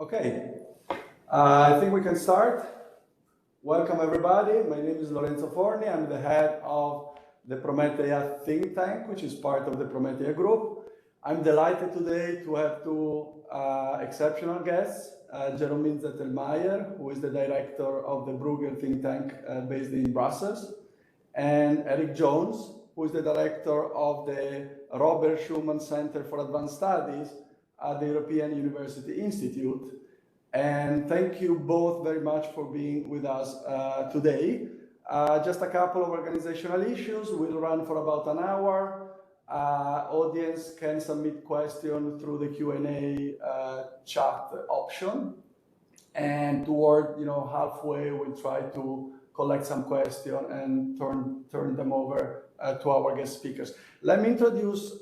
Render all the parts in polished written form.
Okay, I think we can start. Welcome everybody. My name is Lorenzo Forni. I'm the head of the Prometeia think tank, which is part of the Prometeia group. I'm delighted today to have two exceptional guests, Jeromin Zettelmeyer, who is the director of the Bruegel think tank based in Brussels, and Erik Jones, who is the director of the Robert Schuman Center for Advanced Studies at the European University Institute. And thank you both very much for being with us today. Just a couple of organizational issues. We'll run for about an hour. Audience can submit questions through the Q&A chat option. And toward halfway, we'll try to collect some questions and turn them over to our guest speakers. Let me introduce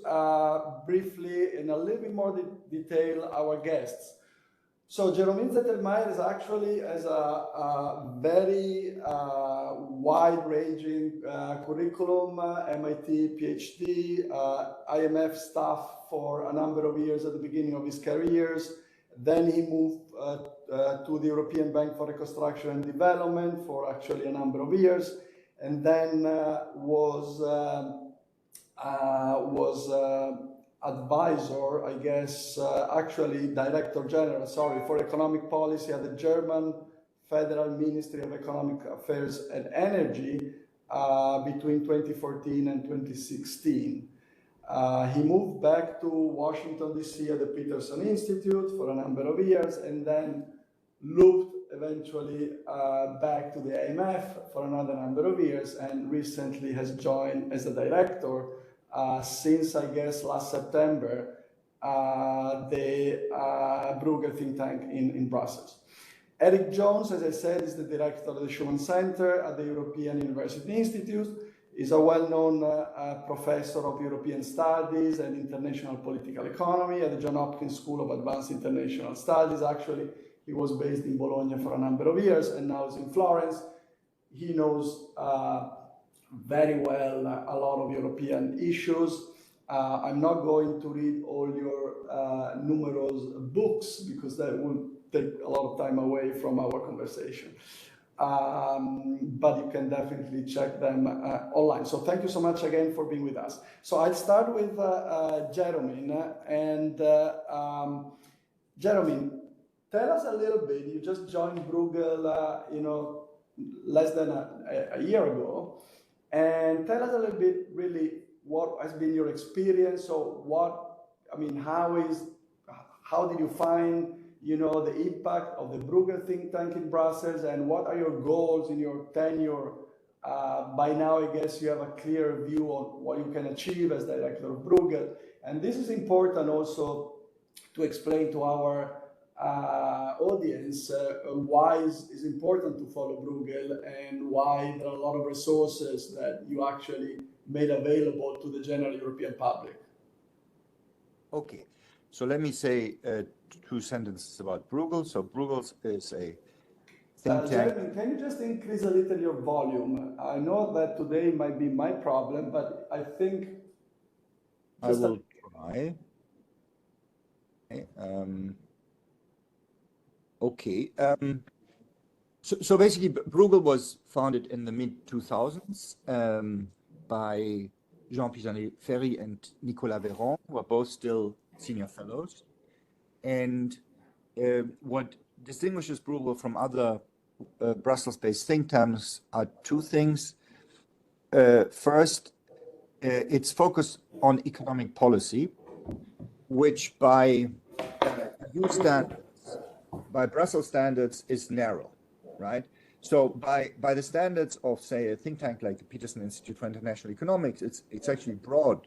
briefly in a little bit more detail our guests. So Jeromin Zettelmeyer is actually has a very wide-ranging curriculum, MIT PhD, IMF staff for a number of years at the beginning of his careers. Then he moved to the European Bank for Reconstruction and Development for actually a number of years, and then was advisor, I guess, actually Director General, for economic policy at the German Federal Ministry of Economic Affairs and Energy between 2014 and 2016. He moved back to Washington, D.C. at the Peterson Institute for a number of years, and then looped eventually back to the IMF for another number of years, and recently has joined as a director since, I guess, last September, the Bruegel think tank in Brussels. Erik Jones, as I said, is the director of the Schuman Center at the European University Institute. He's a well-known professor of European Studies and International Political Economy at the Johns Hopkins School of Advanced International Studies. Actually, he was based in Bologna for a number of years and now is in Florence. He knows very well a lot of European issues. I'm not going to read all your numerous books because that would take a lot of time away from our conversation. But you can definitely check them online. So thank you so much again for being with us. So I'll start with Jeromin. And Jeromin, tell us a little bit. You just joined Bruegel, less than a year ago. And tell us a little bit, really, what has been your experience? So how did you find, the impact of the Bruegel think tank in Brussels, and what are your goals in your tenure? By now, I guess you have a clear view on what you can achieve as director of Bruegel. And this is important also to explain to our audience why it's important to follow Bruegel and why there are a lot of resources that you actually made available to the general European public. Okay, so let me say two sentences about Bruegel. So Bruegel is a think tank. Jeromin, can you just increase a little your volume? I know that today might be my problem, but I think I will try. Okay. So basically, Bruegel was founded in the mid-2000s by Jean-Pierre Ferry and Nicolas Véran, who are both still senior fellows. And what distinguishes Bruegel from other Brussels-based think tanks are two things. First, its focus on economic policy, which by Brussels standards is narrow, right? So by the standards of, say, a think tank like the Peterson Institute for International Economics, it's actually broad,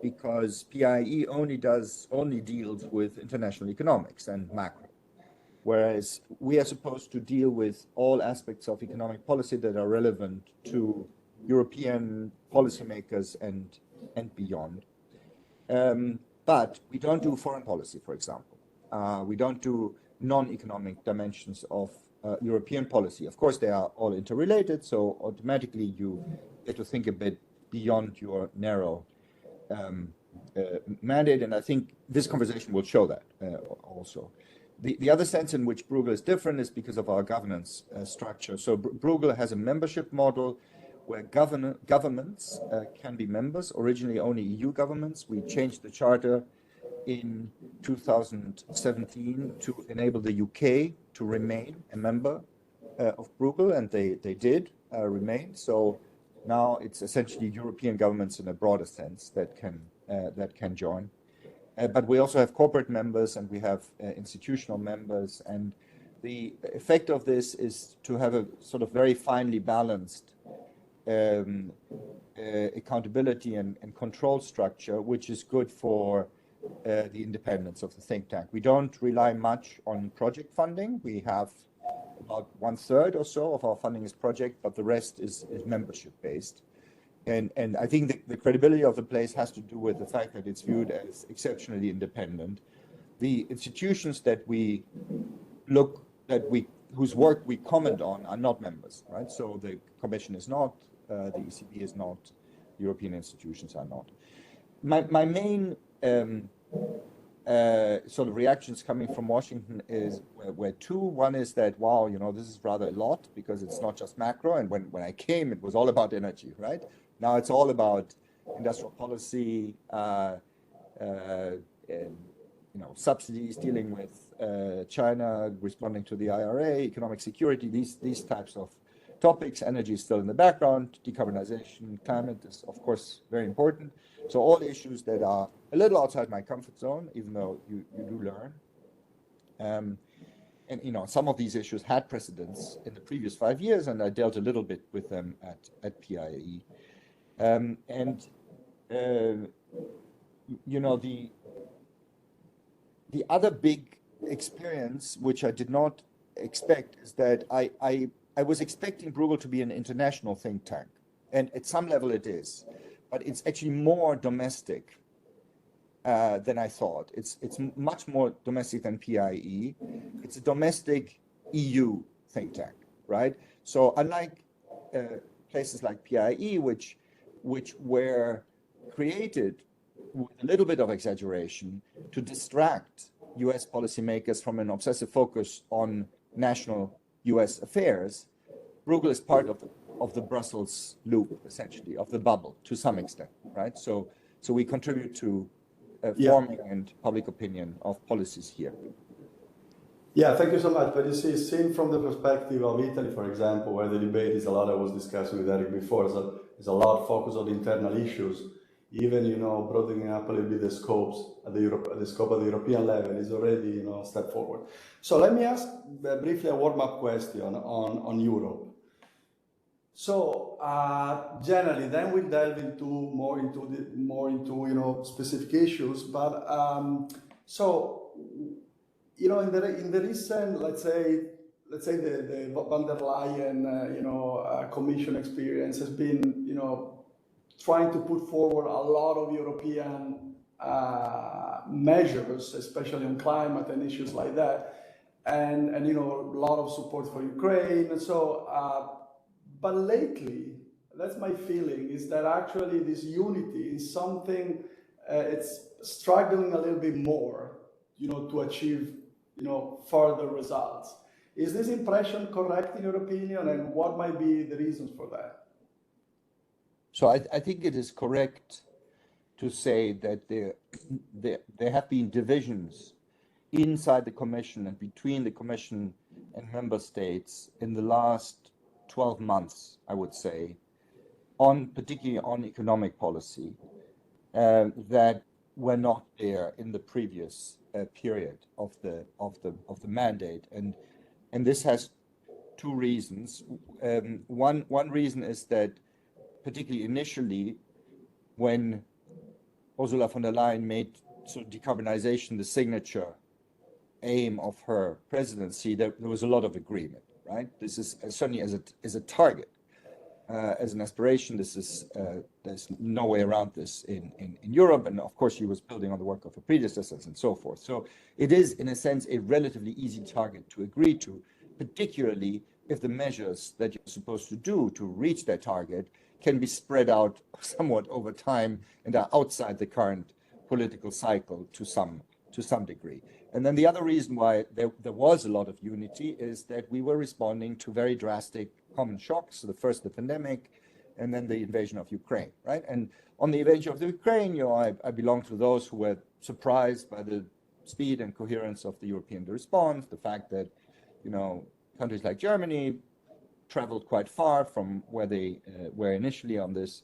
because PIE only deals with international economics and macro, whereas we are supposed to deal with all aspects of economic policy that are relevant to European policymakers and beyond. But we don't do foreign policy, for example. We don't do non-economic dimensions of European policy. Of course, they are all interrelated, so automatically you get to think a bit beyond your narrow mandate, and I think this conversation will show that also. The other sense in which Bruegel is different is because of our governance structure. So Bruegel has a membership model where governments can be members, originally only EU governments. We changed the charter in 2017 to enable the UK to remain a member of Bruegel, and they did remain. So now it's essentially European governments in a broader sense that can join. But we also have corporate members and we have institutional members, and the effect of this is to have a sort of very finely balanced accountability and control structure, which is good for the independence of the think tank. We don't rely much on project funding. We have about 1/3 or so of our funding is project, but the rest is membership based. And I think the credibility of the place has to do with the fact that it's viewed as exceptionally independent. The institutions whose work we comment on are not members, right? So the Commission is not, the ECB is not, European institutions are not. My main sort of reactions coming from Washington were two. One is that, wow, this is rather a lot because it's not just macro. And when I came, it was all about energy, right? Now it's all about industrial policy, subsidies, dealing with China, responding to the IRA, economic security, these types of topics. Energy is still in the background. Decarbonization, climate is, of course, very important. So all issues that are a little outside my comfort zone, even though you do learn. And some of these issues had precedence in the previous 5 years, and I dealt a little bit with them at PIE. The other big experience, which I did not expect, is that I was expecting Bruegel to be an international think tank, and at some level it is, but it's actually more domestic than I thought. It's much more domestic than PIE. It's a domestic EU think tank, right? So unlike places like PIE, which were created with a little bit of exaggeration to distract US policymakers from an obsessive focus on national US affairs, Bruegel is part of the Brussels loop, essentially, of the bubble to some extent, right? So we contribute to forming and public opinion of policies here. Yeah, thank you so much. But you see, seen from the perspective of Italy, for example, where the debate is a lot, I was discussing with Erik before, is a lot focused on internal issues. Even, broadening up a little bit the scopes at the scope of the European level is already, a step forward. So let me ask briefly a warm-up question on Europe. So generally, then we'll delve into more into specific issues. But in the recent, let's say the von der Leyen Commission experience has been trying to put forward a lot of European measures, especially on climate and issues like that, and a lot of support for Ukraine. And so, but lately, that's my feeling, is that actually this unity is something it's struggling a little bit more, to achieve further results. Is this impression correct in your opinion, and what might be the reasons for that? So I think it is correct to say that there have been divisions inside the Commission and between the Commission and member states in the last 12 months, I would say, particularly on economic policy, that were not there in the previous period of the mandate, and this has two reasons. One reason is that, particularly initially, when Ursula von der Leyen made sort of decarbonization the signature aim of her presidency, there was a lot of agreement, right? This is certainly as a target, as an aspiration. This is there's no way around this in Europe, and of course she was building on the work of her predecessors and so forth. So it is, in a sense, a relatively easy target to agree to, particularly if the measures that you're supposed to do to reach that target can be spread out somewhat over time and are outside the current political cycle to some degree. And then the other reason why there was a lot of unity is that we were responding to very drastic common shocks. So the first, the pandemic, and then the invasion of Ukraine, right? And on the invasion of the Ukraine, I belong to those who were surprised by the speed and coherence of the European response, the fact that, countries like Germany traveled quite far from where they were initially on this,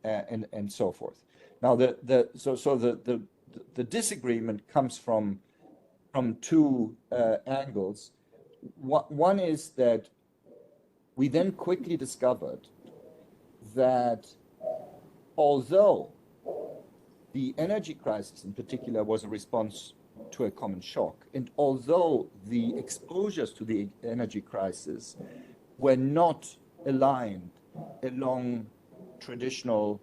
and so forth. Now, the disagreement comes from two angles. One is that we then quickly discovered that although the energy crisis in particular was a response to a common shock, and although the exposures to the energy crisis were not aligned along traditional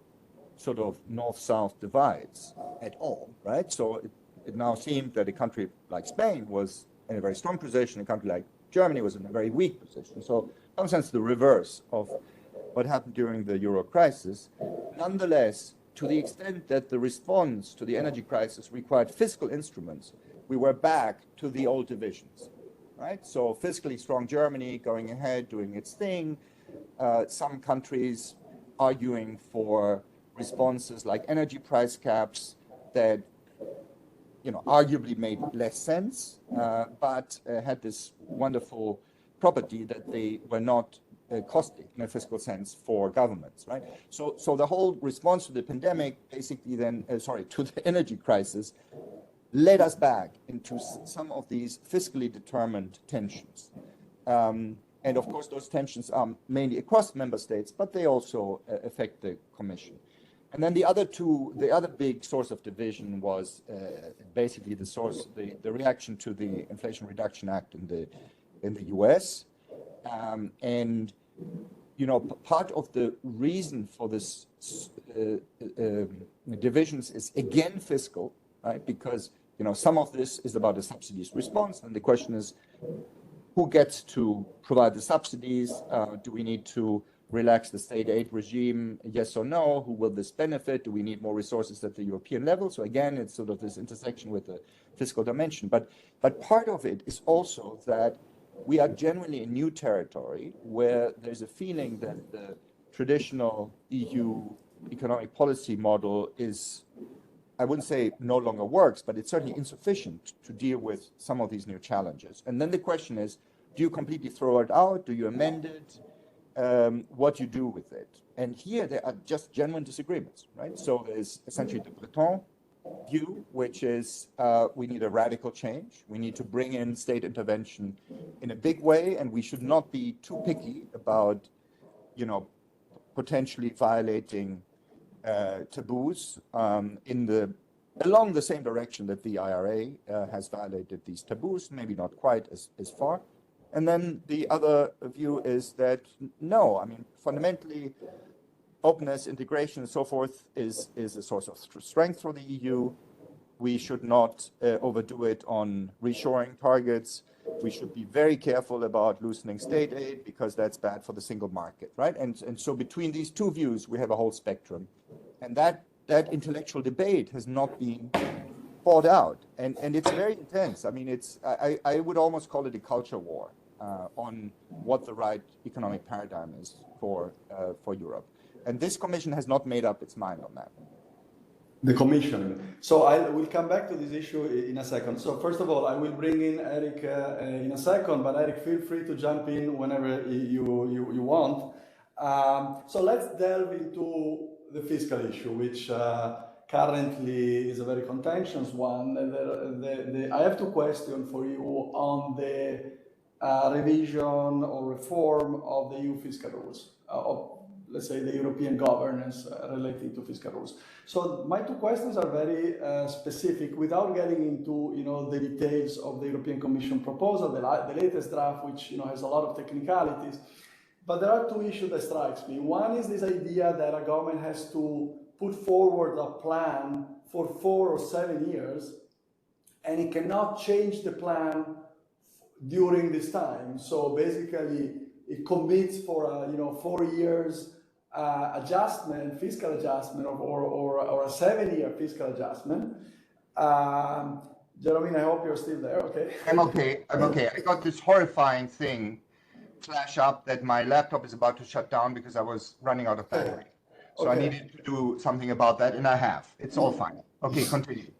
sort of north-south divides at all, right? So it now seemed that a country like Spain was in a very strong position, a country like Germany was in a very weak position. So in some sense, the reverse of what happened during the Euro crisis. Nonetheless, to the extent that the response to the energy crisis required fiscal instruments, we were back to the old divisions, right? So fiscally strong Germany going ahead, doing its thing. Some countries arguing for responses like energy price caps that, arguably made less sense, but had this wonderful property that they were not costly in a fiscal sense for governments, right? So the whole response to the pandemic, basically then, to the energy crisis, led us back into some of these fiscally determined tensions. And of course, those tensions are mainly across member states, but they also affect the Commission. And then the other big source of division was basically the reaction to the Inflation Reduction Act in the US. And part of the reason for this divisions is again fiscal, right? Because some of this is about the subsidies response, and the question is, who gets to provide the subsidies? Do we need to relax the state aid regime? Yes or no? Who will this benefit? Do we need more resources at the European level? So again, it's sort of this intersection with the fiscal dimension. But part of it is also that we are generally in new territory where there's a feeling that the traditional EU economic policy model is, I wouldn't say no longer works, but it's certainly insufficient to deal with some of these new challenges. And then the question is, do you completely throw it out? Do you amend it? What do you do with it? And here there are just genuine disagreements, right? So there's essentially the Breton view, which is we need a radical change. We need to bring in state intervention in a big way, and we should not be too picky about, potentially violating taboos along the same direction that the IRA has violated these taboos, maybe not quite as far. And then the other view is that no, fundamentally, openness, integration, and so forth is a source of strength for the EU. We should not overdo it on reshoring targets. We should be very careful about loosening state aid because that's bad for the single market, right? And so between these two views, we have a whole spectrum. And that intellectual debate has not been fought out. And it's very intense. I would almost call it a culture war on what the right economic paradigm is for Europe. And this Commission has not made up its mind on that. The Commission. So I will come back to this issue in a second. So first of all, I will bring in Erik in a second, but Erik, feel free to jump in whenever you want. So let's delve into the fiscal issue, which currently is a very contentious one. I have two questions for you on the revision or reform of the EU fiscal rules, of, let's say, the European governance relating to fiscal rules. So my two questions are very specific, without getting into the details of the European Commission proposal, the latest draft, which has a lot of technicalities. But there are two issues that strikes me. One is this idea that a government has to put forward a plan for 4 or 7 years, and it cannot change the plan during this time. So basically, it commits for 4 years adjustment, fiscal adjustment, or a 7-year fiscal adjustment. Jeromin, I hope you're still there. Okay. I'm okay. I'm okay. I got this horrifying thing flash up that my laptop is about to shut down because I was running out of battery. So I Okay. needed to do something about that, and I have. It's all fine. Okay, continue.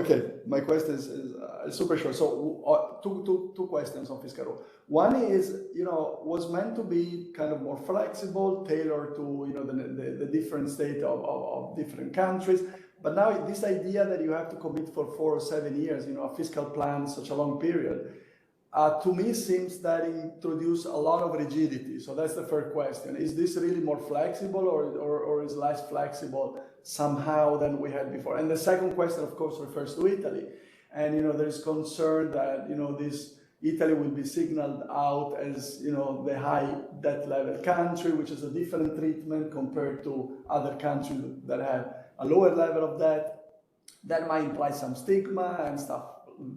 Okay, my question is super short. So two questions on fiscal rule. One is, was meant to be kind of more flexible, tailored to, the different state of different countries. But now this idea that you have to commit for 4 or 7 years, a fiscal plan, such a long period, to me seems that introduce a lot of rigidity. So that's the first question. Is this really more flexible or is less flexible somehow than we had before? And the second question, of course, refers to Italy. And, there is concern that, this Italy will be signaled out as, the high debt level country, which is a different treatment compared to other countries that have a lower level of debt. That might imply some stigma and stuff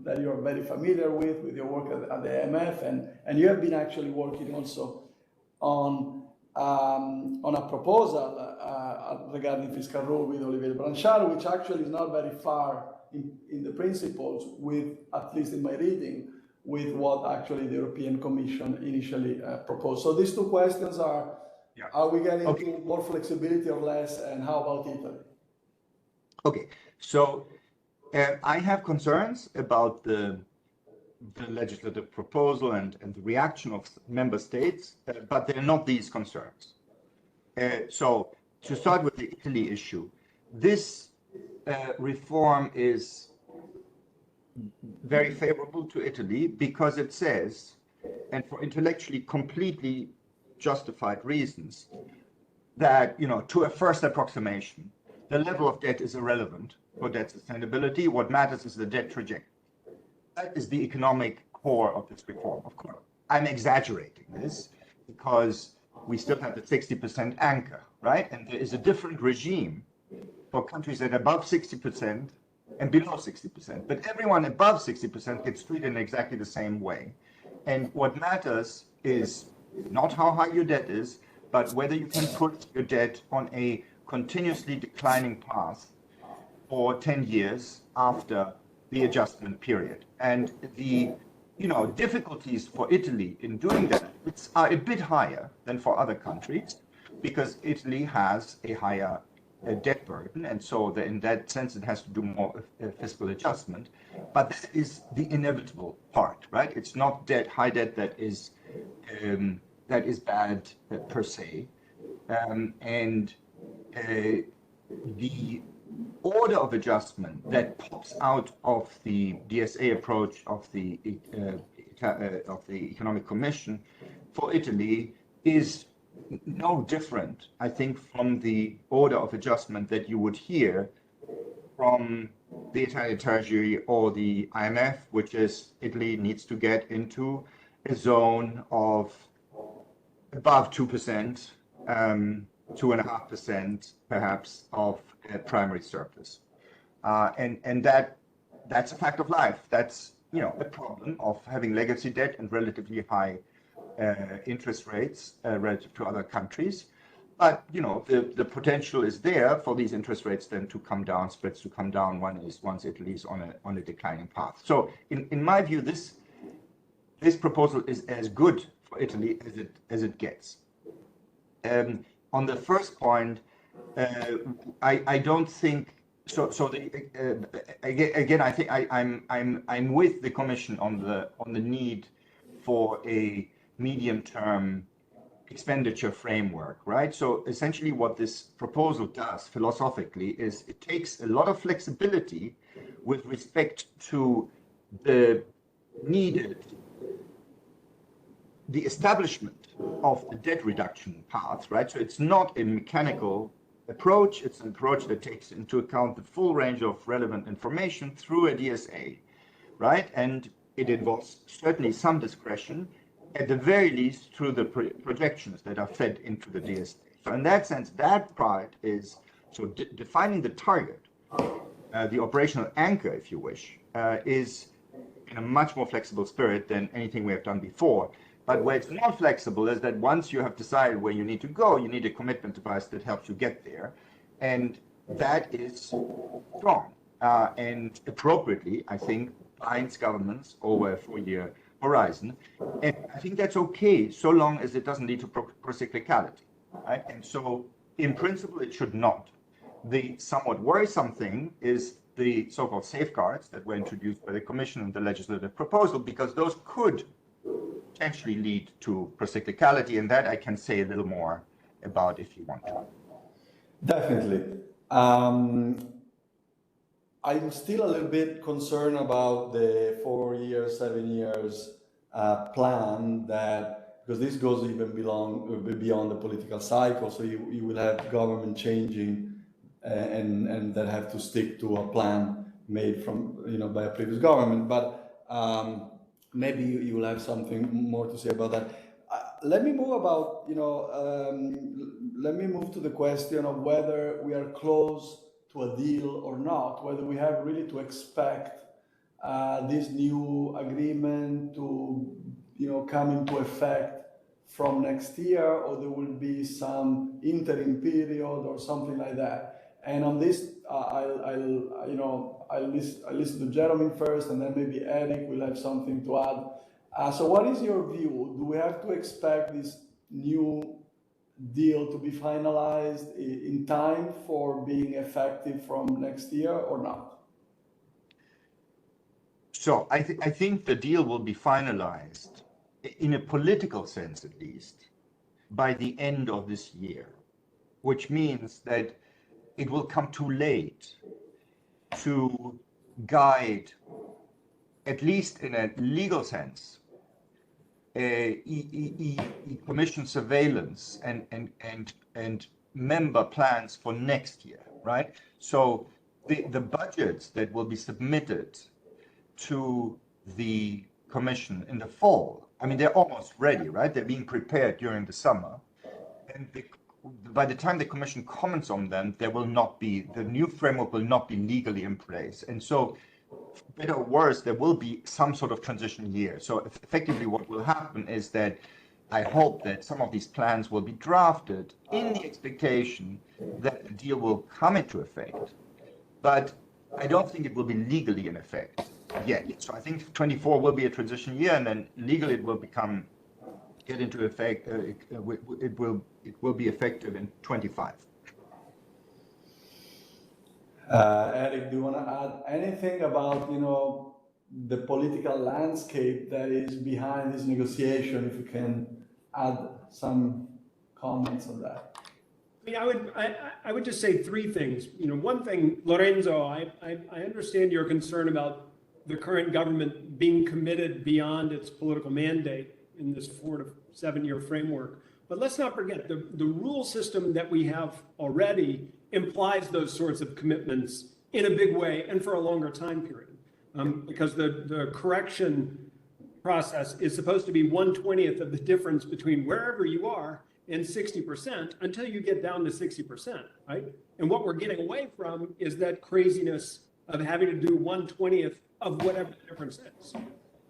that you're very familiar with your work at the IMF, and you have been actually working also on a proposal regarding fiscal rule with Olivier Blanchard, which actually is not very far in the principles with, at least in my reading, with what actually the European Commission initially proposed. So these two questions are we getting to more flexibility or less, and how about Italy? Okay, so I have concerns about the legislative proposal and the reaction of member states, but they're not these concerns. So to start with the Italy issue, this reform is very favorable to Italy because it says, and for intellectually completely justified reasons, that, to a first approximation, the level of debt is irrelevant for debt sustainability. What matters is the debt trajectory. That is the economic core of this reform. Of course, I'm exaggerating this because we still have the 60% anchor, right? And there is a different regime for countries that are above 60% and below 60%. But everyone above 60% gets treated in exactly the same way. And what matters is not how high your debt is, but whether you can put your debt on a continuously declining path for 10 years after the adjustment period. And the difficulties for Italy in doing that are a bit higher than for other countries because Italy has a higher debt burden, and so in that sense it has to do more fiscal adjustment. But that is the inevitable part, right? It's not high debt that is bad per se, and the order of adjustment that pops out of the DSA approach of the Economic Commission for Italy is no different, I think, from the order of adjustment that you would hear from the Italian Treasury or the IMF, which is Italy needs to get into a zone of above 2%, 2.5% perhaps of primary surplus, and that's a fact of life. That's a problem of having legacy debt and relatively high interest rates relative to other countries. But the potential is there for these interest rates then to come down, spreads to come down once Italy is on a declining path. So in my view, this proposal is as good for Italy as it gets. On the first point, I don't think so. Again, I think I'm with the Commission on the need for a medium-term expenditure framework, right? So essentially, what this proposal does philosophically is it takes a lot of flexibility with respect to the establishment of the debt reduction path, right? So it's not a mechanical approach, it's an approach that takes into account the full range of relevant information through a DSA, right? And it involves certainly some discretion, at the very least through the projections that are fed into the DSA. So in that sense, that part is, so defining the target, the operational anchor, if you wish, is in a much more flexible spirit than anything we have done before. But where it's not flexible is that once you have decided where you need to go, you need a commitment device that helps you get there. And that is strong. and appropriately, I think, binds governments over a 4-year horizon. And I think that's okay, so long as it doesn't lead to procyclicality, right? And so, in principle, it should not. The somewhat worrisome thing is the so-called safeguards that were introduced by the Commission in the legislative proposal, because those could potentially lead to procyclicality, and that I can say a little more about if you want to. Definitely. I'm still a little bit concerned about the 4 years, 7 years plan, that because this goes even beyond the political cycle. So you will have government changing and that have to stick to a plan made from by a previous government. But maybe you will have something more to say about that. Let me move let me move to the question of whether we are close to a deal or not, whether we have really to expect this new agreement to come into effect from next year, or there will be some interim period or something like that. And on this, I'll listen to Jeromin first, and then maybe Erik will have something to add. So what is your view? Do we have to expect this new deal to be finalized in time for being effective from next year or not? So I think the deal will be finalized, in a political sense at least, by the end of this year, which means that it will come too late to guide, at least in a legal sense, Commission surveillance and member plans for next year, right? So the budgets that will be submitted to the Commission in the fall, I mean, they're almost ready, right? They're being prepared during the summer. And by the time the Commission comments on them, the new framework will not be legally in place. And so, better or worse, there will be some sort of transition year. So effectively what will happen is that I hope that some of these plans will be drafted in the expectation that the deal will come into effect. But I don't think it will be legally in effect yet. So I think 24 will be a transition year, and then legally it will get into effect. It will be effective in 25. Erik, do you want to add anything about the political landscape that is behind this negotiation? If you can add some comments on that. I would just say three things. One thing, Lorenzo, I understand your concern about the current government being committed beyond its political mandate in this 4 to 7 year framework. But let's not forget, the rule system that we have already implies those sorts of commitments in a big way and for a longer time period. Because the correction process is supposed to be 1/20th of the difference between wherever you are and 60% until you get down to 60%, right? And what we're getting away from is that craziness of having to do 1/20th of whatever the difference is.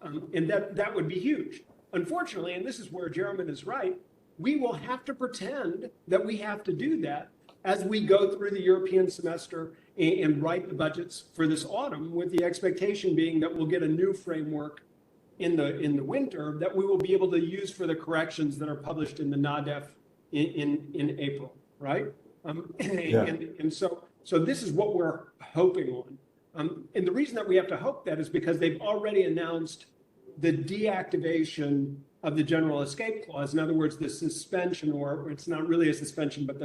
And that would be huge. Unfortunately, and this is where Jeromin is right, we will have to pretend that we have to do that as we go through the European semester and write the budgets for this autumn, with the expectation being that we'll get a new framework in the winter that we will be able to use for the corrections that are published in the NADEF in April, right? And so this is what we're hoping on. And the reason that we have to hope that is because they've already announced the deactivation of the general escape clause. In other words, the suspension, or it's not really a suspension, but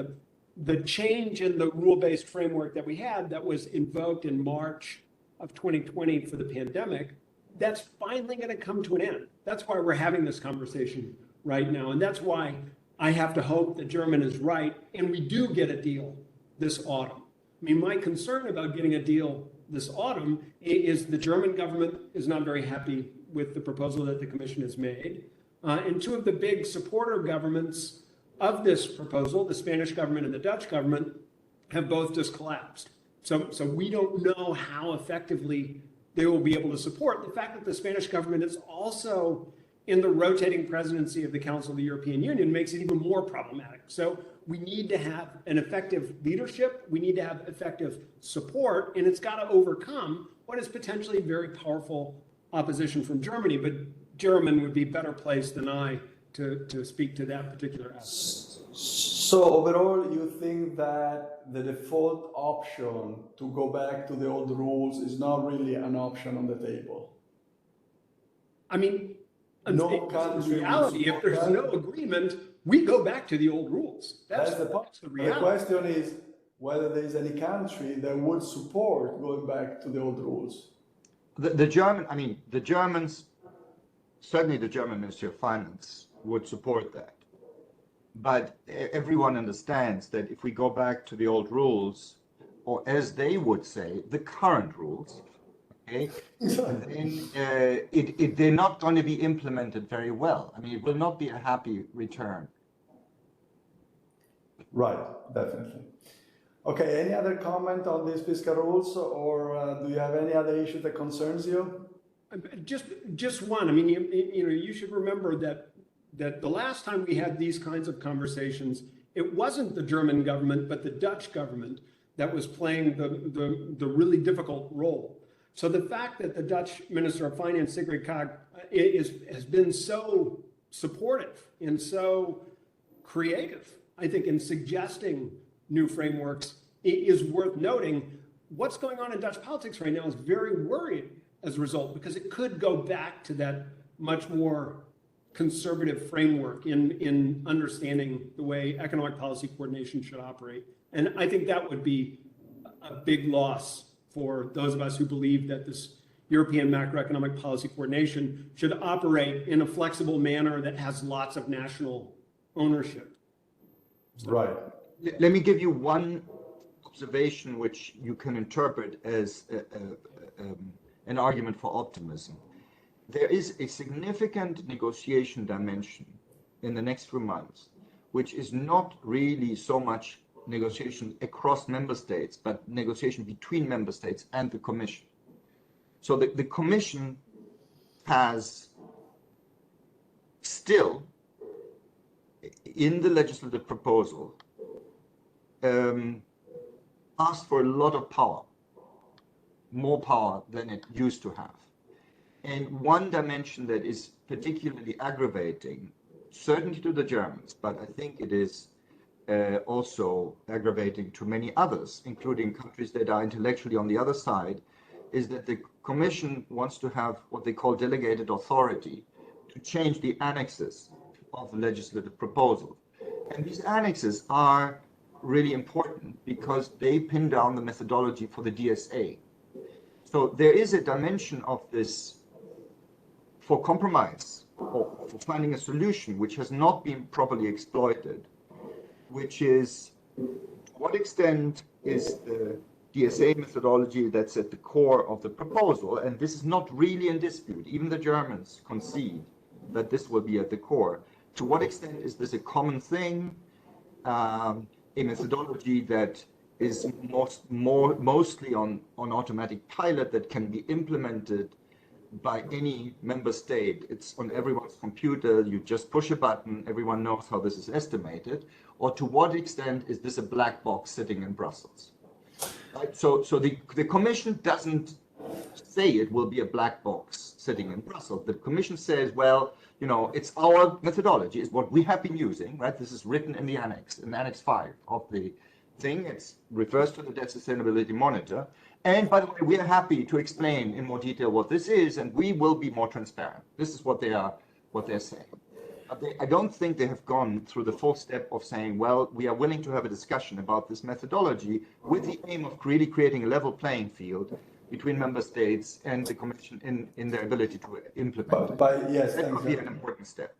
the change in the rule-based framework that we had that was invoked in March of 2020 for the pandemic, that's finally going to come to an end. That's why we're having this conversation right now. And that's why I have to hope that Jeromin is right and we do get a deal this autumn. I mean, my concern about getting a deal this autumn is the German government is not very happy with the proposal that the Commission has made. And two of the big supporter governments of this proposal, the Spanish government and the Dutch government, have both just collapsed. So we don't know how effectively they will be able to support the fact that the Spanish government is also in the rotating presidency of the Council of the European Union makes it even more problematic. So we need to have an effective leadership, we need to have effective support, and it's got to overcome what is potentially very powerful opposition from Germany. But Jeromin would be better placed than I to speak to that particular aspect. So overall, you think that the default option to go back to the old rules is not really an option on the table? I mean, No in country reality, if there's no agreement, we go back to the old rules. That's the reality. The question is whether there is any country that would support going back to the old rules. The Germans, certainly the German Ministry of Finance would support that. But everyone understands that if we go back to the old rules, or as they would say, the current rules, okay, then they're not going to be implemented very well. I mean, it will not be a happy return. Right, definitely. Okay, any other comment on these fiscal rules, or do you have any other issue that concerns you? Just one. I mean, you should remember that the last time we had these kinds of conversations, it wasn't the German government, but the Dutch government that was playing the really difficult role. So the fact that the Dutch Minister of Finance, Sigrid Kaag, has been so supportive and so creative, I think, in suggesting new frameworks is worth noting. What's going on in Dutch politics right now is very worrying as a result, because it could go back to that much more conservative framework in understanding the way economic policy coordination should operate. And I think that would be a big loss for those of us who believe that this European macroeconomic policy coordination should operate in a flexible manner that has lots of national ownership. Right. Let me give you one observation which you can interpret as an argument for optimism. There is a significant negotiation dimension in the next few months, which is not really so much negotiation across member states, but negotiation between member states and the Commission. So the Commission has still, in the legislative proposal, asked for a lot of power, more power than it used to have. And one dimension that is particularly aggravating, certainly to the Germans, but I think it is also aggravating to many others, including countries that are intellectually on the other side, is that the Commission wants to have what they call delegated authority to change the annexes of the legislative proposal. And these annexes are really important because they pin down the methodology for the DSA. So there is a dimension of this for compromise, or for finding a solution which has not been properly exploited, which is to what extent is the DSA methodology that's at the core of the proposal, and this is not really in dispute. Even the Germans concede that this will be at the core. To what extent is this a common thing, a methodology that is mostly on automatic pilot that can be implemented by any member state? It's on everyone's computer, you just push a button, everyone knows how this is estimated, or to what extent is this a black box sitting in Brussels? Right? So the Commission doesn't say it will be a black box sitting in Brussels. The Commission says, well, you know, it's our methodology, it's what we have been using, right? This is written in the annex, in Annex 5 of the thing. It refers to the Debt Sustainability Monitor. And by the way, we are happy to explain in more detail what this is, and we will be more transparent. This is what they're saying. I don't think they have gone through the full step of saying, well, we are willing to have a discussion about this methodology with the aim of really creating a level playing field between member states and the Commission in their ability to implement. Yes, that would be an important step.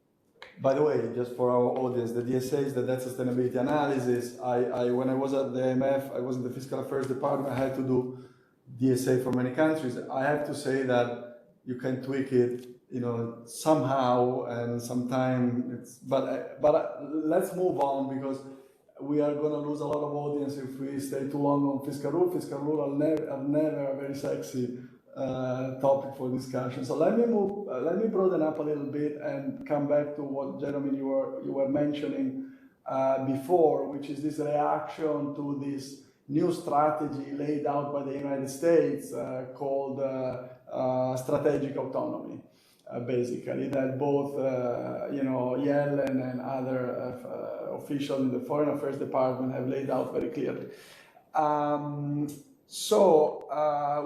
By the way, just for our audience, the DSA is the debt sustainability analysis. When I was at the IMF, I was in the fiscal affairs department. I had to do DSA for many countries. I have to say that you can tweak it, you know, somehow, and sometimes but let's move on, because we are going to lose a lot of audience if we stay too long on fiscal rule. Fiscal rule are never a very sexy topic for discussion. So let me broaden up a little bit and come back to what, Jeromin, you were mentioning before, which is this reaction to this new strategy laid out by the United States called strategic autonomy. Basically, that both Yellen and other officials in the Foreign Affairs Department have laid out very clearly.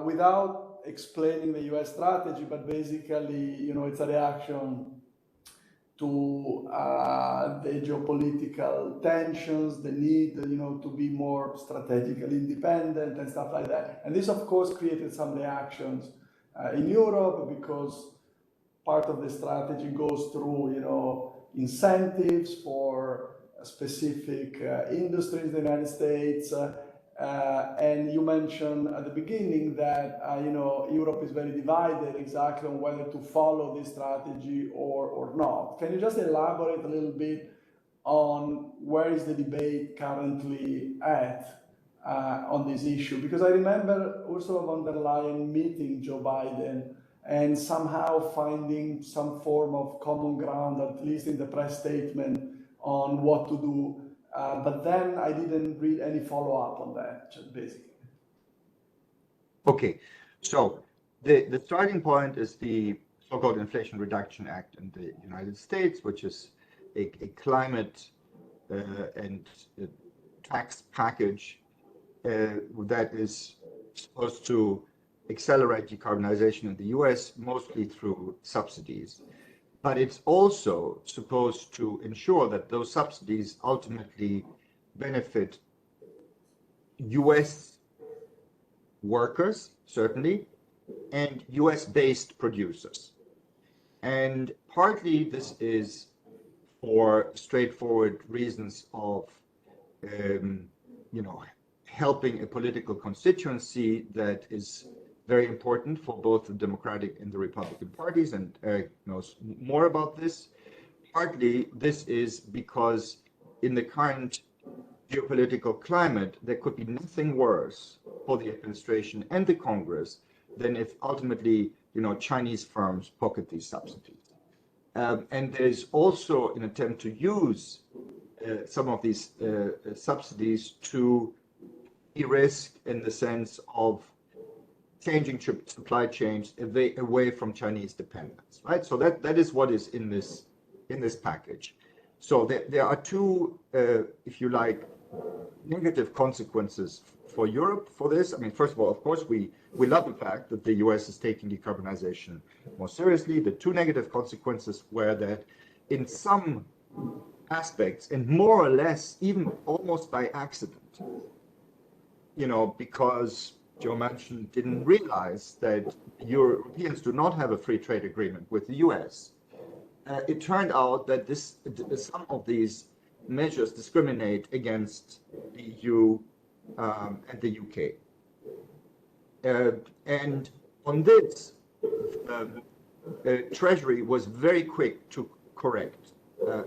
Without explaining the U.S. strategy, but basically, it's a reaction to the geopolitical tensions, the need, to be more strategically independent and stuff like that. And this, of course, created some reactions in Europe, because part of the strategy goes through, incentives for specific industries in the United States. And you mentioned at the beginning that, Europe is very divided exactly on whether to follow this strategy or not. Can you just elaborate a little bit on where is the debate currently at on this issue? Because I remember Ursula von der Leyen meeting Joe Biden and somehow finding some form of common ground, at least in the press statement, on what to do. But then I didn't read any follow-up on that, basically. Okay, so the starting point is the so-called Inflation Reduction Act in the United States, which is a climate and tax package that is supposed to accelerate decarbonization in the US, mostly through subsidies. But it's also supposed to ensure that those subsidies ultimately benefit US workers, certainly, and US-based producers. And partly this is for straightforward reasons of, helping a political constituency that is very important for both the Democratic and the Republican parties, and Erik knows more about this. Partly, this is because in the current geopolitical climate, there could be nothing worse for the administration and the Congress than if ultimately, Chinese firms pocket these subsidies. And there's also an attempt to use some of these subsidies to de-risk in the sense of changing supply chains away from Chinese dependence, right? So that is what is in this package. So there are two, if you like, negative consequences for Europe for this. I mean, first of all, of course, we love the fact that the US is taking decarbonization more seriously. The two negative consequences were that in some aspects, and more or less even almost by accident, because Joe mentioned, didn't realize that Europeans do not have a free trade agreement with the US. It turned out that some of these measures discriminate against the EU and the UK. And on this, Treasury was very quick to correct.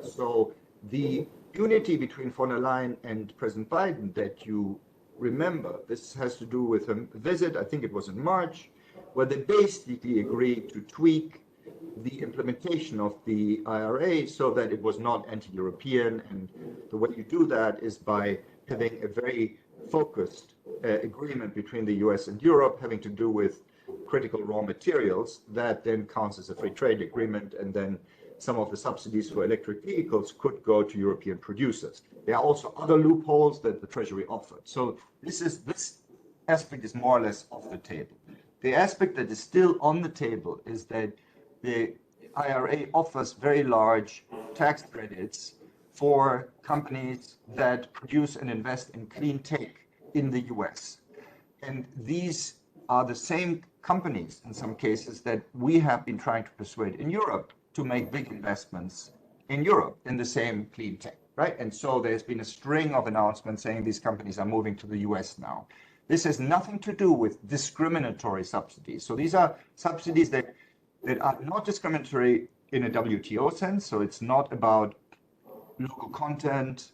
So the unity between von der Leyen and President Biden that you remember, this has to do with a visit, I think it was in March, where they basically agreed to tweak the implementation of the IRA so that it was not anti-European. And the way you do that is by having a very focused agreement between the US and Europe having to do with critical raw materials that then counts as a free trade agreement, and then some of the subsidies for electric vehicles could go to European producers. There are also other loopholes that the Treasury offered. So this aspect is more or less off the table. The aspect that is still on the table is that the IRA offers very large tax credits for companies that produce and invest in clean tech in the US. And these are the same companies, in some cases, that we have been trying to persuade in Europe to make big investments in Europe in the same clean tech, right? And so there's been a string of announcements saying these companies are moving to the US now. This has nothing to do with discriminatory subsidies. So these are subsidies that are not discriminatory in a WTO sense. So it's not about local content.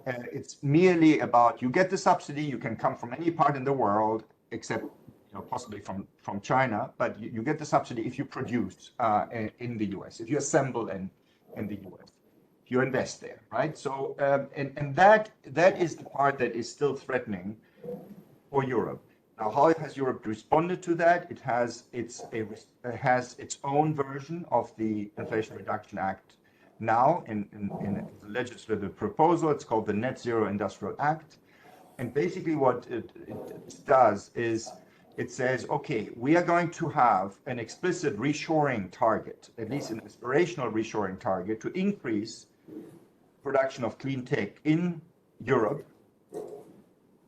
It's merely about you get the subsidy, you can come from any part in the world, except possibly from China, but you get the subsidy if you produce in the US, if you assemble in the US. you invest there, right? So, and that is the part that is still threatening for Europe. Now, how has Europe responded to that? It has its own version of the Inflation Reduction Act now in the legislative proposal. It's called the Net Zero Industrial Act. And basically what it does is it says, okay, we are going to have an explicit reshoring target, at least an aspirational reshoring target, to increase production of clean tech in Europe.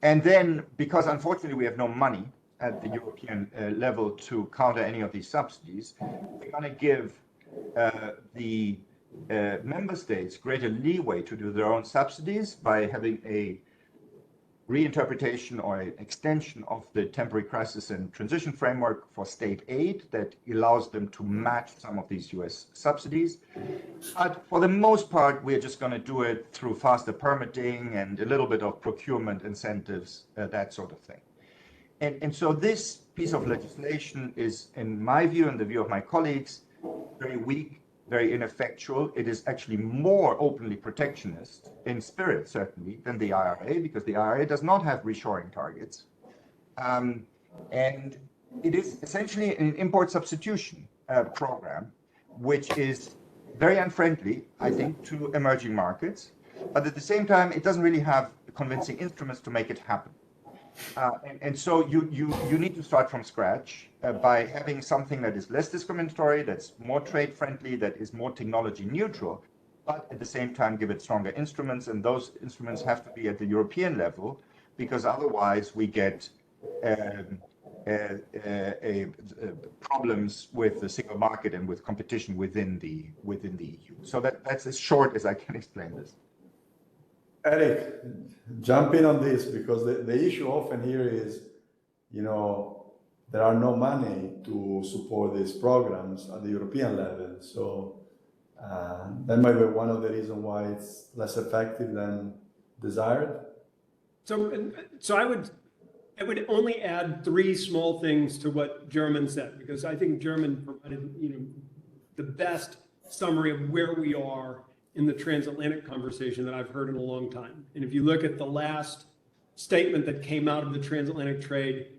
And then, because unfortunately we have no money at the European level to counter any of these subsidies, we're going to give the member states greater leeway to do their own subsidies by having a reinterpretation or an extension of the temporary crisis and transition framework for state aid that allows them to match some of these US subsidies. But for the most part, we're just going to do it through faster permitting and a little bit of procurement incentives, that sort of thing. And so this piece of legislation is, in my view and the view of my colleagues, very weak, very ineffectual. It is actually more openly protectionist in spirit, certainly, than the IRA, because the IRA does not have reshoring targets. And it is essentially an import substitution program, which is very unfriendly, I think, to emerging markets. But at the same time, it doesn't really have convincing instruments to make it happen. And so you need to start from scratch by having something that is less discriminatory, that's more trade friendly, that is more technology neutral, but at the same time give it stronger instruments. And those instruments have to be at the European level, because otherwise we get problems with the single market and with competition within the EU. So that's as short as I can explain this. Erik, jump in on this, because the issue often here is, you know, there are no money to support these programs at the European level. So that might be one of the reasons why it's less effective than desired. So I would only add three small things to what Jeromin said, because I think Jeromin provided, you know, the best summary of where we are in the transatlantic conversation that I've heard in a long time. And if you look at the last statement that came out of the Transatlantic Trade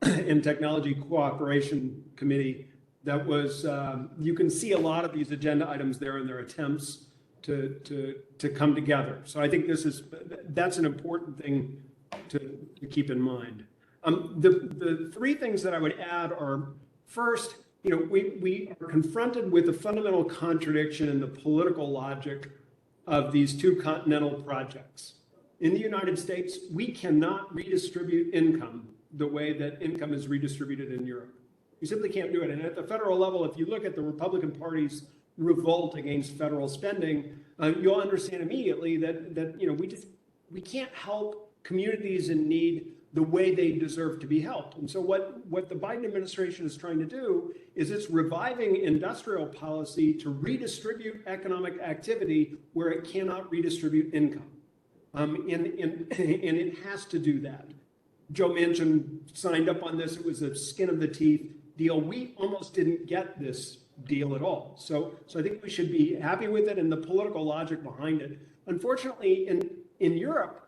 and Technology Cooperation Committee, that was, you can see a lot of these agenda items there in their attempts to come together. So I think that's an important thing to keep in mind. The three things that I would add are, first, you know, we are confronted with a fundamental contradiction in the political logic of these two continental projects. In the United States, we cannot redistribute income the way that income is redistributed in Europe. You simply can't do it. And at the federal level, if you look at the Republican Party's revolt against federal spending, you'll understand immediately that you know, we can't help communities in need the way they deserve to be helped. And so what the Biden administration is trying to do is it's reviving industrial policy to redistribute economic activity where it cannot redistribute income. And it has to do that. Joe Manchin signed up on this. It was a skin of the teeth deal. We almost didn't get this deal at all. So I think we should be happy with it and the political logic behind it. Unfortunately, in Europe,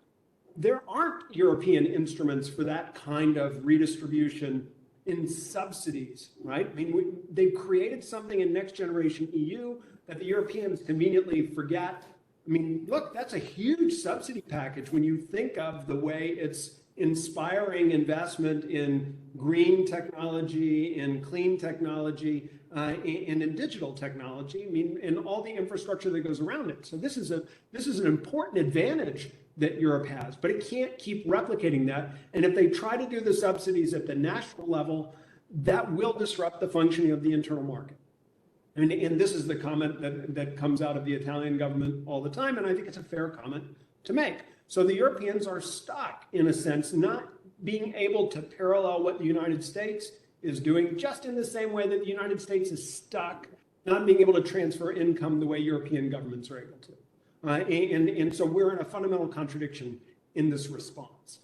there aren't European instruments for that kind of redistribution in subsidies, right? I mean, they've created something in Next Generation EU that the Europeans conveniently forget. I mean, look, that's a huge subsidy package when you think of the way it's inspiring investment in green technology, in clean technology, and in digital technology. I mean, and all the infrastructure that goes around it. So this is an important advantage that Europe has, but it can't keep replicating that. And if they try to do the subsidies at the national level, that will disrupt the functioning of the internal market. And this is the comment that comes out of the Italian government all the time, and I think it's a fair comment to make. So the Europeans are stuck, in a sense, not being able to parallel what the United States is doing, just in the same way that the United States is stuck not being able to transfer income the way European governments are able to. And so we're in a fundamental contradiction in this response.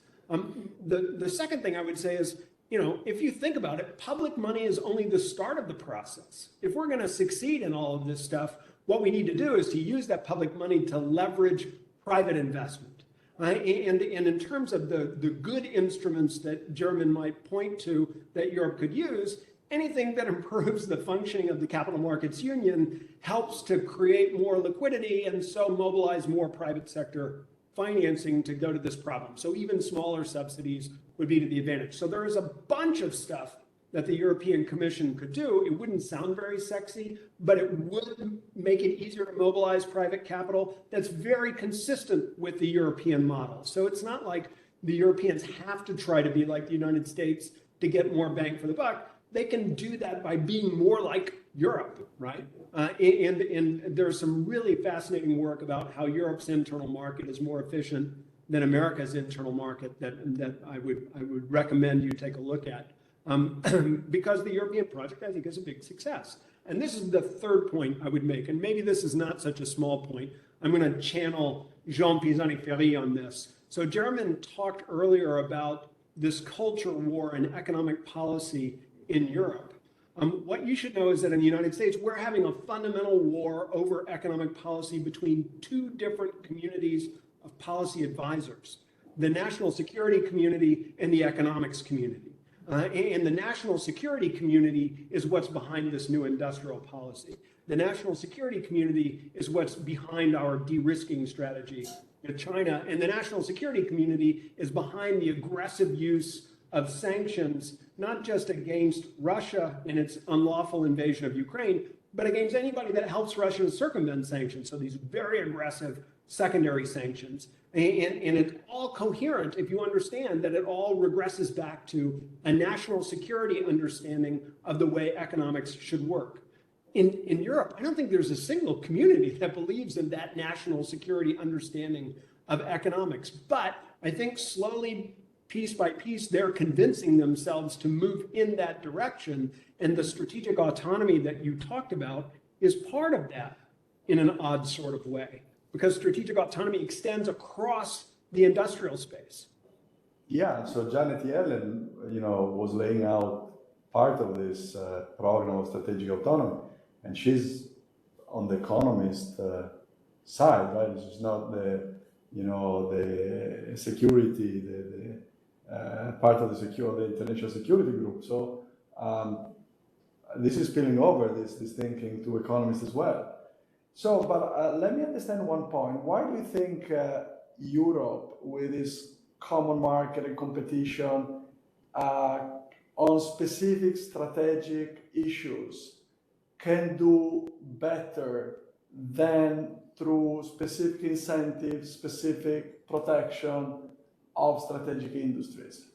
The second thing I would say is, you know, if you think about it, public money is only the start of the process. If we're going to succeed in all of this stuff, What we need to do is to use that public money to leverage private investment. And in terms of the good instruments that Jeromin might point to that Europe could use, anything that improves the functioning of the capital markets union helps to create more liquidity and so mobilize more private sector financing to go to this problem. So even smaller subsidies would be to the advantage. So there is a bunch of stuff that the European Commission could do. It wouldn't sound very sexy, but it would make it easier to mobilize private capital that's very consistent with the European model. So it's not like the Europeans have to try to be like the United States to get more bang for the buck. They can do that by being more like Europe, right? And there's some really fascinating work about how Europe's internal market is more efficient than America's internal market that I would recommend you take a look at. Because the European project, I think, is a big success. And this is the third point I would make, and maybe this is not such a small point. I'm going to channel Jean Pisani-Ferry on this. So Jeromin talked earlier about this culture war in economic policy in Europe. What you should know is that in the United States, we're having a fundamental war over economic policy between two different communities of policy advisors, the national security community and the economics community. And the national security community is what's behind this new industrial policy. The national security community is what's behind our de-risking strategy with China. And the national security community is behind the aggressive use of sanctions, not just against Russia and its unlawful invasion of Ukraine, but against anybody that helps Russia to circumvent sanctions. So these very aggressive secondary sanctions. And it's all coherent if you understand that it all regresses back to a national security understanding of the way economics should work. In Europe, I don't think there's a single community that believes in that national security understanding of economics. But I think slowly, piece by piece, they're convincing themselves to move in that direction. And the strategic autonomy that you talked about is part of that in an odd sort of way, because strategic autonomy extends across the industrial space. Yeah, so Janet Yellen, was laying out part of this program of strategic autonomy, and she's on the economist side, right? She's not the security, part of the international security group. So this is spilling over this thinking to economists as well. So, but let me understand one point. Why do you think Europe, with its common market and competition on specific strategic issues, can do better than through specific incentives, specific protection of strategic industries?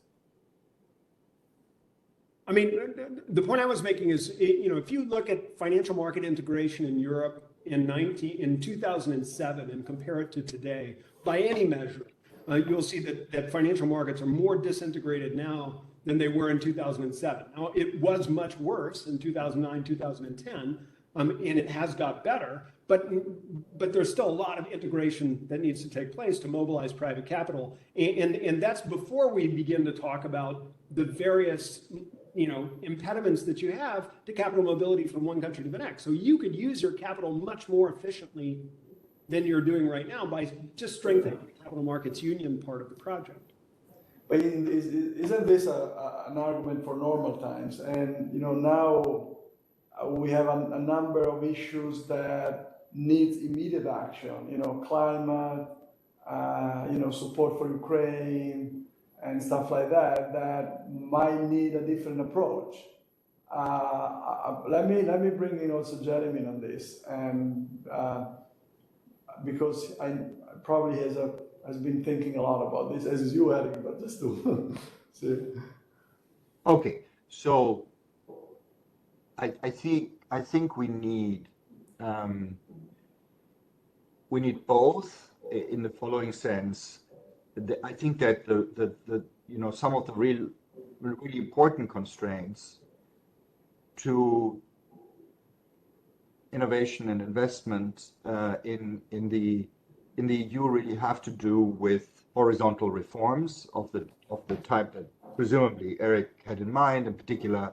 I mean, the point I was making is, if you look at financial market integration in Europe in 2007 and compare it to today, by any measure, you'll see that financial markets are more disintegrated now than they were in 2007. Now, it was much worse in 2009, 2010, and it has got better, but there's still a lot of integration that needs to take place to mobilize private capital. And that's before we begin to talk about the various impediments that you have to capital mobility from one country to the next. So you could use your capital much more efficiently than you're doing right now by just strengthening the capital markets union part of the project. But isn't this an argument for normal times? And now we have a number of issues that needs immediate action. Climate, support for Ukraine, and stuff like that might need a different approach. Let me bring in also Jeromin on this, and because I probably has been thinking a lot about this, as is you, Erik, but just to see. Okay, so I think we need both in the following sense. I think that the some of the really important constraints to innovation and investment in the EU really have to do with horizontal reforms of the type that presumably Erik had in mind, in particular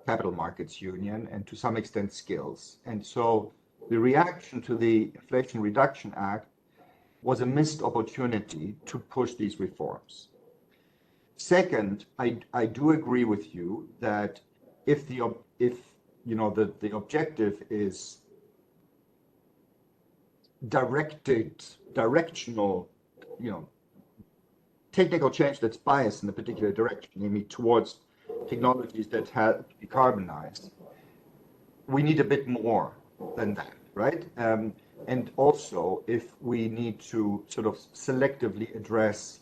capital markets union, and to some extent skills. And so the reaction to the Inflation Reduction Act was a missed opportunity to push these reforms. Second, I do agree with you that if the objective is directional, technical change that's biased in a particular direction, namely towards technologies that have decarbonized, we need a bit more than that, right? And also, if we need to sort of selectively address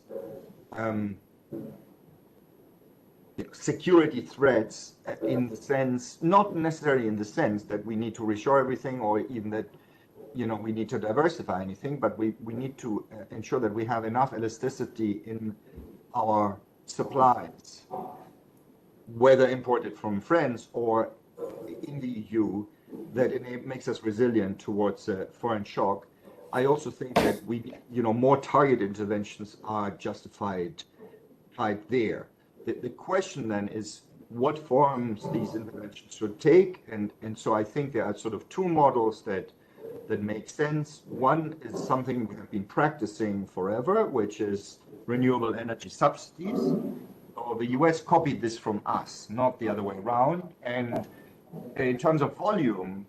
security threats in the sense, not necessarily in the sense that we need to reshore everything or even that we need to diversify anything, but we need to ensure that we have enough elasticity in our supplies, whether imported from friends or in the EU, that it makes us resilient towards foreign shock. I also think that more targeted interventions are justified there. The question then is what forms these interventions should take, and so I think there are sort of two models that make sense. One is something we have been practicing forever, which is renewable energy subsidies. So the US copied this from us, not the other way around. And in terms of volume,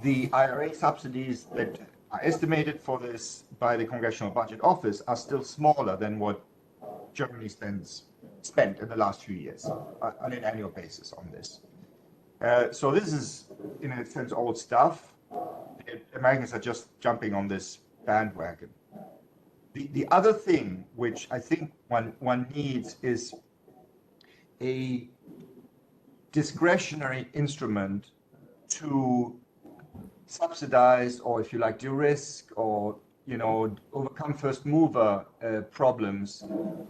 the IRA subsidies that are estimated for this by the Congressional Budget Office are still smaller than what Germany spent in the last few years on an annual basis on this. So this is, in a sense, old stuff. The Americans are just jumping on this bandwagon. The other thing which I think one needs is a discretionary instrument to subsidize, or if you like, de-risk, or overcome first mover problems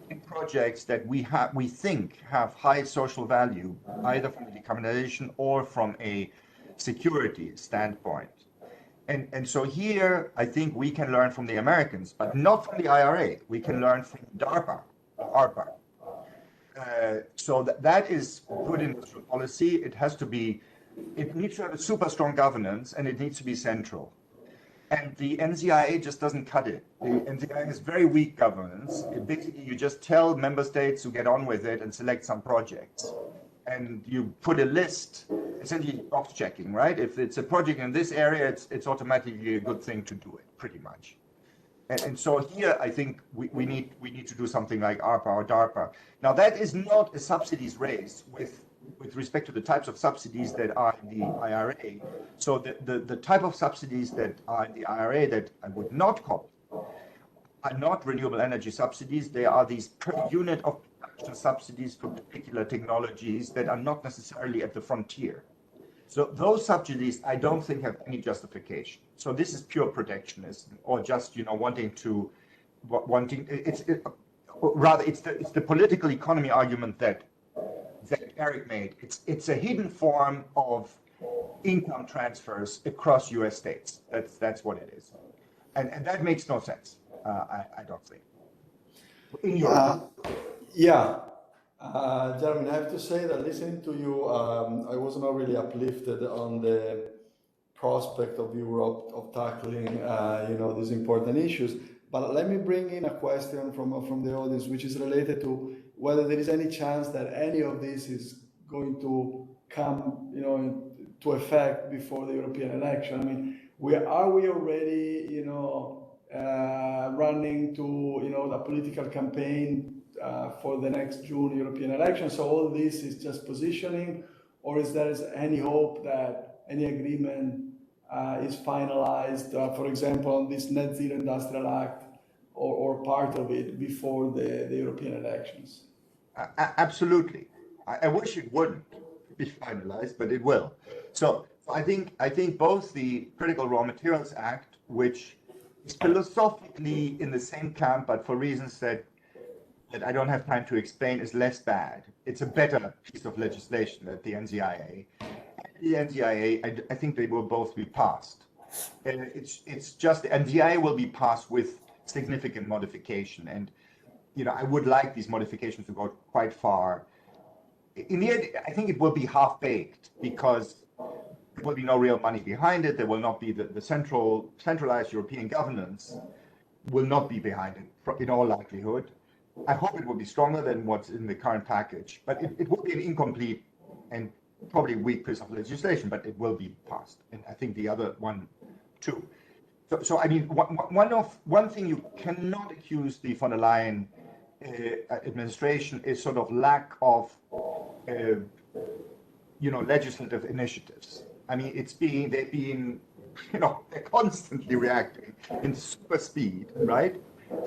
in projects that we think have high social value, either from the decarbonization or from a security standpoint. And so here, I think we can learn from the Americans, but not from the IRA. We can learn from DARPA, ARPA. So that is good industrial policy. It needs to have a super strong governance, and it needs to be central. And the NZIA just doesn't cut it. The NZIA has very weak governance. Basically, you just tell member states to get on with it and select some projects. And you put a list, essentially box checking, right? If it's a project in this area, it's automatically a good thing to do it, pretty much. And so here, I think we need to do something like ARPA or DARPA. Now, that is not a subsidies race with respect to the types of subsidies that are in the IRA. So the type of subsidies that are in the IRA that I would not copy are not renewable energy subsidies. They are these per unit of production subsidies for particular technologies that are not necessarily at the frontier. So those subsidies, I don't think have any justification. So this is pure protectionism, or just it's the political economy argument that Erik made. It's a hidden form of income transfers across U.S. states. That's what it is, and that makes no sense. I don't think. In Europe. Jeromin, I have to say that listening to you, I was not really uplifted on the prospect of Europe of tackling, these important issues. But let me bring in a question from the audience, which is related to whether there is any chance that any of this is going to come, into effect before the European election. I mean, are we already, running to, a political campaign for the next June European election? So all this is just positioning, or is there any hope that any agreement is finalized, for example, on this Net Zero Industrial Act or part of it before the European elections? Absolutely. I wish it wouldn't be finalized, but it will. So I think both the Critical Raw Materials Act, which is philosophically in the same camp, but for reasons that I don't have time to explain, is less bad. It's a better piece of legislation than the NZIA. The NZIA, I think they will both be passed. And it's just the NZIA will be passed with significant modification. And I would like these modifications to go quite far. In the end, I think it will be half-baked because there will be no real money behind it. There will not be the centralized European governance will not be behind it in all likelihood. I hope it will be stronger than what's in the current package, but it will be an incomplete and probably weak piece of legislation, but it will be passed. And I think the other one too. So I mean, one thing you cannot accuse the von der Leyen administration is sort of lack of, legislative initiatives. I mean, they're constantly reacting in super speed, right?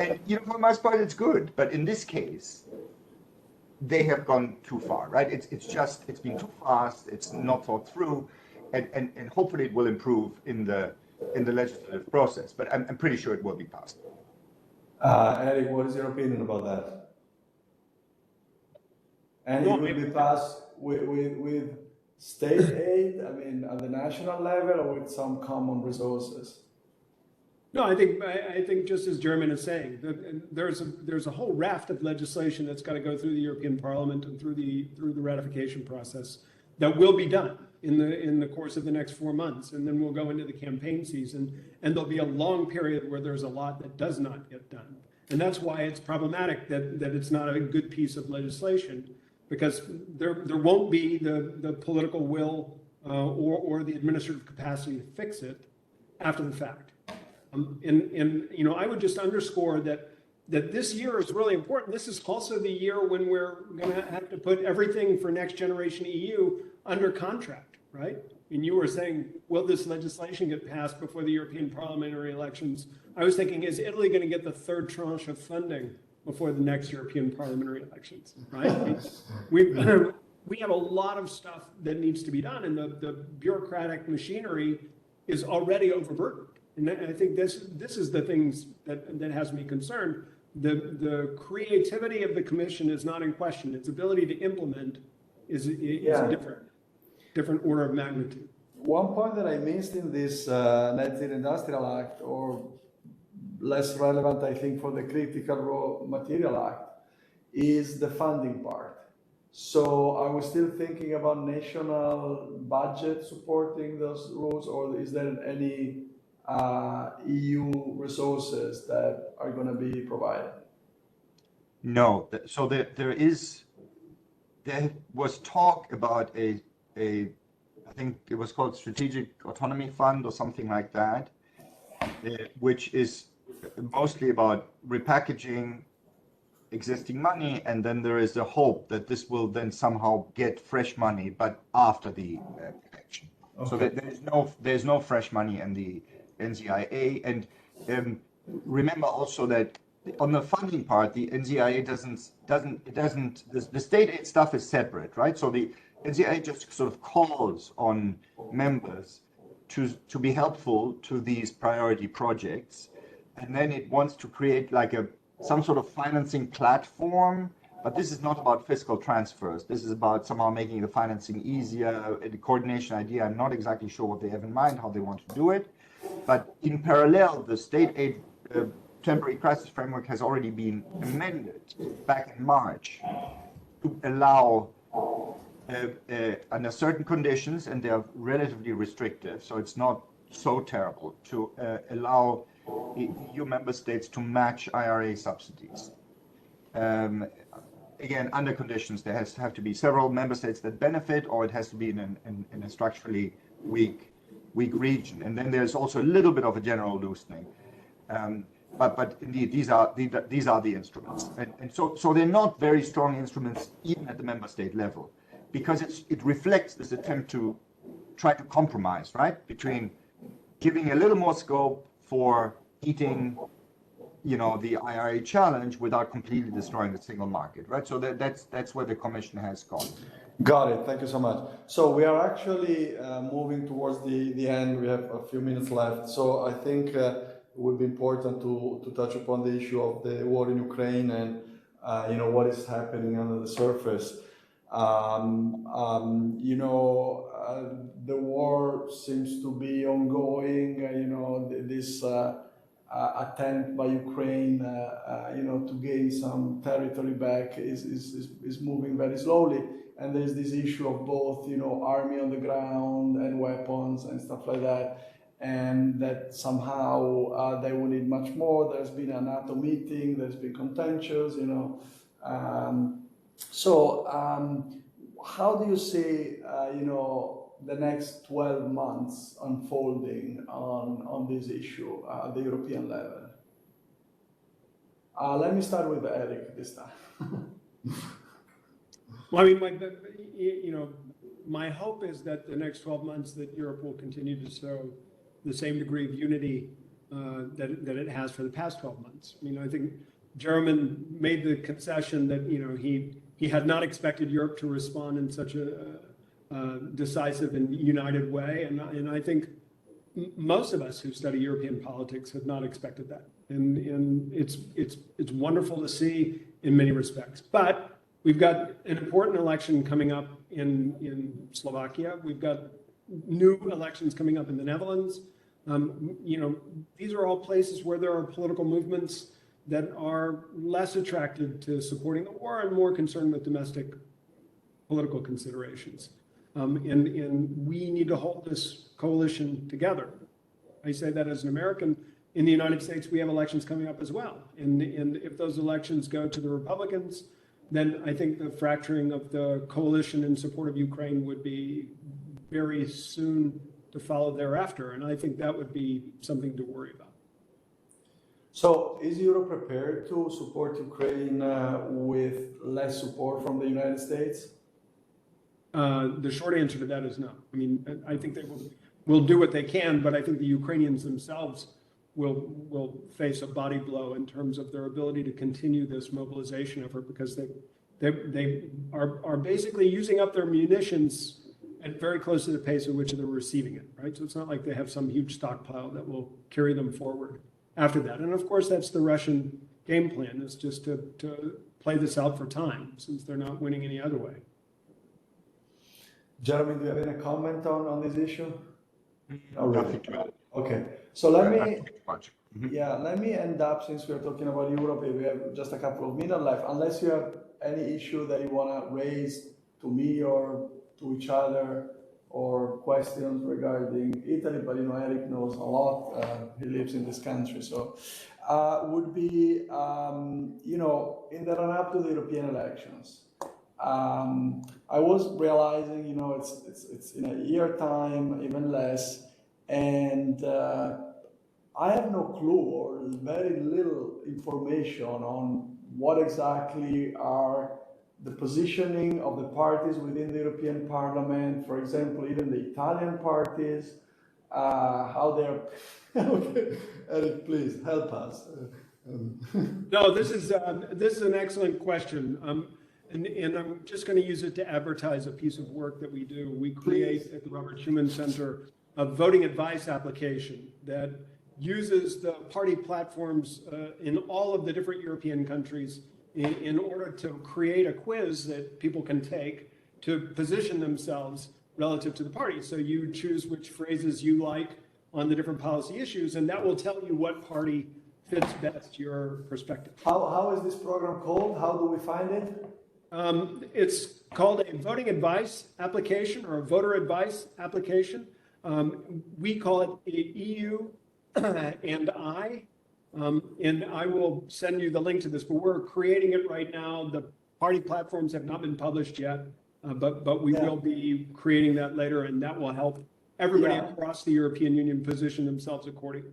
And for the most part, it's good. But in this case, they have gone too far, right? It's been too fast. It's not thought through, and hopefully it will improve in the legislative process. But I'm pretty sure it will be passed. Erik, what is your opinion about that? And it will be passed with state aid, I mean, at the national level, or with some common resources? No, I think just as Jeromin is saying, there's a whole raft of legislation that's got to go through the European Parliament and through the ratification process that will be done in the course of the next 4 months, and then we'll go into the campaign season, and there'll be a long period where there's a lot that does not get done, and that's why it's problematic that it's not a good piece of legislation, because there won't be the political will or the administrative capacity to fix it after the fact. And I would just underscore that this year is really important. This is also the year when we're going to have to put everything for Next Generation EU under contract, right? And you were saying, will this legislation get passed before the European parliamentary elections? I was thinking, is Italy going to get the third tranche of funding before the next European parliamentary elections, right? We have a lot of stuff that needs to be done, and the bureaucratic machinery is already overburdened. And I think this is the things that has me concerned. The creativity of the Commission is not in question. Its ability to implement is a different order of magnitude. One point that I missed in this Net Zero Industrial Act, or less relevant, I think, for the Critical Raw Material Act, is the funding part. So are we still thinking about national budget supporting those rules, or is there any EU resources that are going to be provided? No. So there was talk about I think it was called Strategic Autonomy Fund or something like that, which is mostly about repackaging existing money, and then there is a hope that this will then somehow get fresh money, but after the election. Okay. So that there's no fresh money in the NZIA, and remember also that on the funding part, the NZIA the state aid stuff is separate, right? So the NZIA just sort of calls on members to be helpful to these priority projects, and then it wants to create like some sort of financing platform. But this is not about fiscal transfers. This is about somehow making the financing easier, the coordination idea. I'm not exactly sure what they have in mind, how they want to do it. But in parallel, the state aid temporary crisis framework has already been amended back in March to allow, under certain conditions, and they are relatively restrictive, so it's not so terrible, to allow EU member states to match IRA subsidies. Again, under conditions, there have to be several member states that benefit, or it has to be in a structurally weak region. And then there's also a little bit of a general loosening. But indeed, these are the instruments. And so they're not very strong instruments, even at the member state level, because it reflects this attempt to try to compromise, right, between giving a little more scope for eating, the IRA challenge without completely destroying the single market, right? So that's where the Commission has gone. Got it. Thank you so much. So we are actually moving towards the end. We have a few minutes left. So I think it would be important to touch upon the issue of the war in Ukraine and what is happening under the surface. The war seems to be ongoing. This attempt by Ukraine, to gain some territory back is moving very slowly. And there's this issue of both, army on the ground and weapons and stuff like that. And that somehow they will need much more. There's been a NATO meeting, there's been contentions, how do you see, the next 12 months unfolding on this issue at the European level? Let me start with Erik this time. Well, I mean, my hope is that the next 12 months that Europe will continue to show the same degree of unity that it has for the past 12 months. I mean, I think Jeromin made the concession that, he had not expected Europe to respond in such a decisive and united way. And I think most of us who study European politics have not expected that. And it's wonderful to see in many respects. But we've got an important election coming up in Slovakia. We've got new elections coming up in the Netherlands. These are all places where there are political movements that are less attracted to supporting the war and more concerned with domestic political considerations. And we need to hold this coalition together. I say that as an American. In the United States, we have elections coming up as well. And if those elections go to the Republicans, then I think the fracturing of the coalition in support of Ukraine would be very soon to follow thereafter. And I think that would be something to worry about. So is Europe prepared to support Ukraine with less support from the United States? The short answer to that is no. I mean, I think they will do what they can, but I think the Ukrainians themselves will face a body blow in terms of their ability to continue this mobilization effort, because they are basically using up their munitions at very close to the pace at which they're receiving it, right? So it's not like they have some huge stockpile that will carry them forward after that. And of course, that's the Russian game plan, is just to play this out for time, since they're not winning any other way. Jeromin, do you have any comment on this issue? Nothing to add. Okay, so let me Mm-hmm. let me end up, since we're talking about Europe. We have just a couple of minutes left. Unless you have any issue that you want to raise to me or to each other, or questions regarding Italy, but Erik knows a lot. He lives in this country, so would be in the run-up to the European elections. I was realizing, it's in a year time, even less, and I have no clue or very little information on what exactly are the positioning of the parties within the European Parliament. For example, even the Italian parties, how they're. Okay, Erik, please help us. No, this is an excellent question. And I'm just going to use it to advertise a piece of work that we do. We create at the Robert Schuman Center a voting advice application that uses the party platforms in all of the different European countries in order to create a quiz that people can take to position themselves relative to the party. So you choose which phrases you like on the different policy issues, and that will tell you what party fits best your perspective. How is this program called? How do we find it? It's called a voting advice application, or a voter advice application. We call it EU and I will send you the link to this, but we're creating it right now. The party platforms have not been published yet, but we will be creating that later, and that will help everybody across the European Union position themselves accordingly.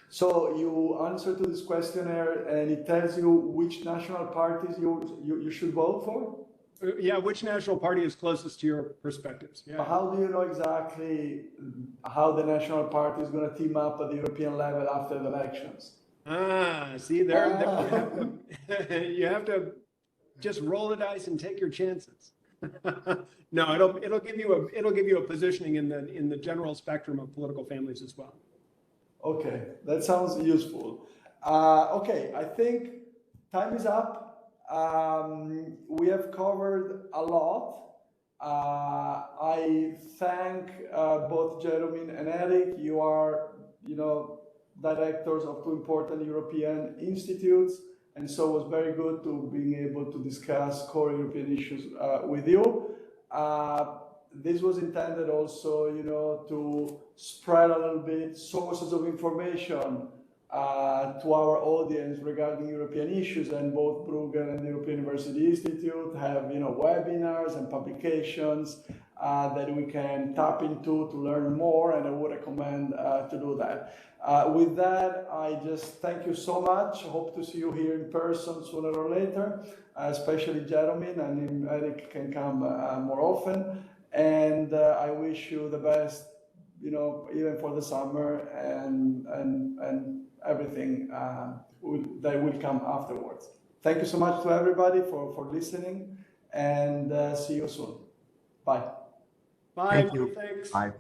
So you answer to this questionnaire, and it tells you which national parties you should vote for? Yeah, which national party is closest to your perspectives? Yeah. But how do you know exactly how the national party is going to team up at the European level after the elections? See, you have to just roll the dice and take your chances. No, it'll give you a positioning in the general spectrum of political families as well. Okay, that sounds useful. Okay, I think time is up. We have covered a lot. I thank both Jeromin and Erik. You are, directors of two important European institutes, and so it was very good to being able to discuss core European issues with you. This was intended also, to spread a little bit sources of information to our audience regarding European issues, and both Bruegel and the European University Institute have, webinars and publications that we can tap into to learn more, and I would recommend to do that. With that, I just thank you so much. Hope to see you here in person sooner or later, especially Jeromin, and Erik can come more often. And I wish you the best, even for the summer and everything that will come afterwards. Thank you so much to everybody for listening, and see you soon. Bye. Bye. Thank you. Thanks. Bye.